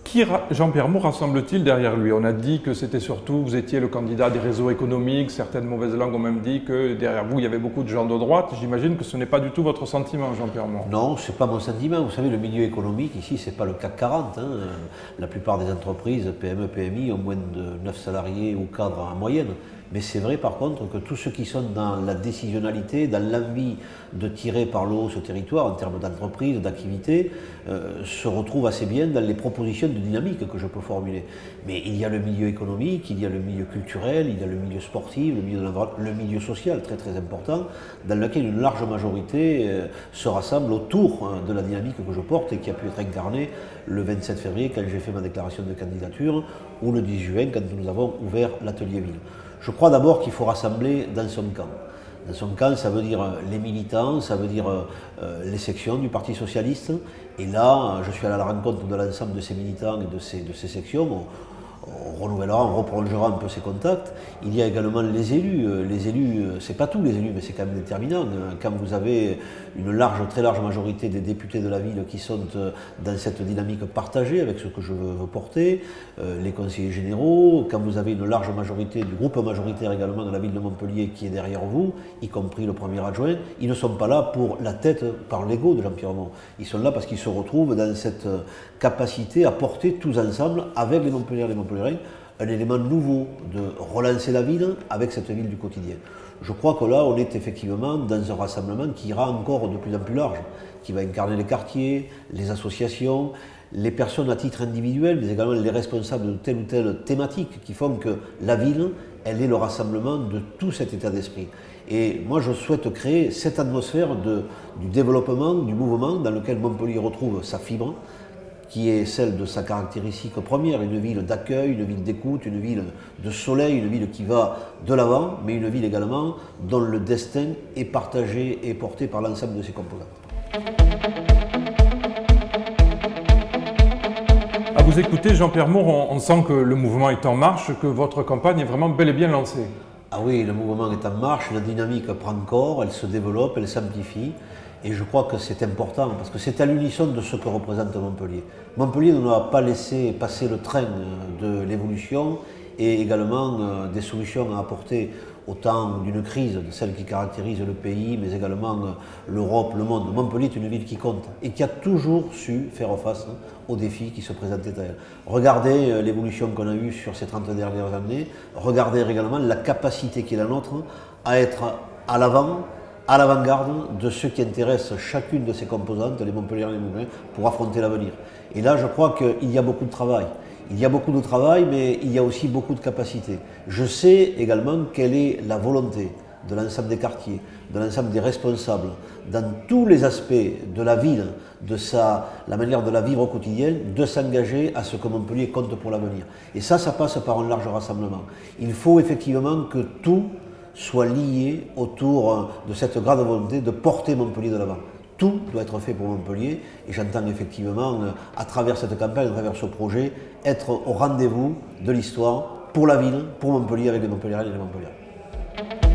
Qui Jean-Pierre Moore rassemble-t-il derrière lui? On a dit que c'était surtout, vous étiez le candidat des réseaux économiques, certaines mauvaises langues ont même dit que derrière vous, il y avait beaucoup de gens de droite. J'imagine que ce n'est pas du tout votre sentiment, Jean-Pierre Moore. Non, ce n'est pas mon sentiment. Vous savez, le milieu économique, ici, ce n'est pas le CAC 40. La plupart des entreprises, PME, PMI, ont moins de 9 salariés ou cadres en moyenne. Mais c'est vrai par contre que tous ceux qui sont dans la décisionnalité, dans l'envie de tirer par le haut ce territoire en termes d'entreprise, d'activité, se retrouvent assez bien dans les propositions de dynamique que je peux formuler. Mais il y a le milieu économique, il y a le milieu culturel, il y a le milieu sportif, le milieu social très très important, dans lequel une large majorité se rassemble autour de la dynamique que je porte et qui a pu être incarnée le 27 février quand j'ai fait ma déclaration de candidature ou le 10 juin quand nous avons ouvert l'atelier ville. Je crois d'abord qu'il faut rassembler dans son camp. Dans son camp, ça veut dire les militants, ça veut dire les sections du Parti Socialiste. Et là, je suis allé à la rencontre de l'ensemble de ces militants et de ces sections. On renouvellera, on reprolongera un peu ces contacts. Il y a également les élus. Les élus, c'est pas tous les élus, mais c'est quand même déterminant. Quand vous avez une très large majorité des députés de la ville qui sont dans cette dynamique partagée avec ce que je veux porter, les conseillers généraux, quand vous avez une large majorité du groupe majoritaire également de la ville de Montpellier qui est derrière vous, y compris le premier adjoint, ils ne sont pas là pour la tête par l'ego de Jean-Pierre Moore. Ils sont là parce qu'ils se retrouvent dans cette capacité à porter tous ensemble, avec les Montpelliérains et les Montpelliérains, un élément nouveau de relancer la ville avec cette ville du quotidien. Je crois que là, on est effectivement dans un rassemblement qui ira encore de plus en plus large, qui va incarner les quartiers, les associations, les personnes à titre individuel, mais également les responsables de telle ou telle thématique qui font que la ville, elle est le rassemblement de tout cet état d'esprit. Et moi, je souhaite créer cette atmosphère du développement, du mouvement dans lequel Montpellier retrouve sa fibre, qui est celle de sa caractéristique première, une ville d'accueil, une ville d'écoute, une ville de soleil, une ville qui va de l'avant, mais une ville également dont le destin est partagé et porté par l'ensemble de ses composantes. À vous écouter, Jean-Pierre Moore, on sent que le mouvement est en marche, que votre campagne est vraiment bel et bien lancée. Ah oui, le mouvement est en marche, la dynamique prend corps, elle se développe, elle s'amplifie. Et je crois que c'est important, parce que c'est à l'unisson de ce que représente Montpellier. Montpellier ne doit pas laisser passer le train de l'évolution et également des solutions à apporter au temps d'une crise, de celle qui caractérise le pays, mais également l'Europe, le monde. Montpellier est une ville qui compte et qui a toujours su faire face aux défis qui se présentaient à elle. Regardez l'évolution qu'on a eue sur ces 30 dernières années, regardez également la capacité qui est la nôtre à être à l'avant, à l'avant-garde de ce qui intéresse chacune de ces composantes, les Montpelliérains et les Montpelliérains, pour affronter l'avenir. Et là, je crois qu'il y a beaucoup de travail. Il y a beaucoup de travail, mais il y a aussi beaucoup de capacités. Je sais également quelle est la volonté de l'ensemble des quartiers, de l'ensemble des responsables, dans tous les aspects de la ville, de la manière de la vivre au quotidien, de s'engager à ce que Montpellier compte pour l'avenir. Et ça passe par un large rassemblement. Il faut effectivement que tout soit lié autour de cette grande volonté de porter Montpellier de l'avant. Tout doit être fait pour Montpellier et j'entends effectivement, à travers cette campagne, à travers ce projet, être au rendez-vous de l'histoire pour la ville, pour Montpellier, avec les Montpelliérains et les Montpelliérains.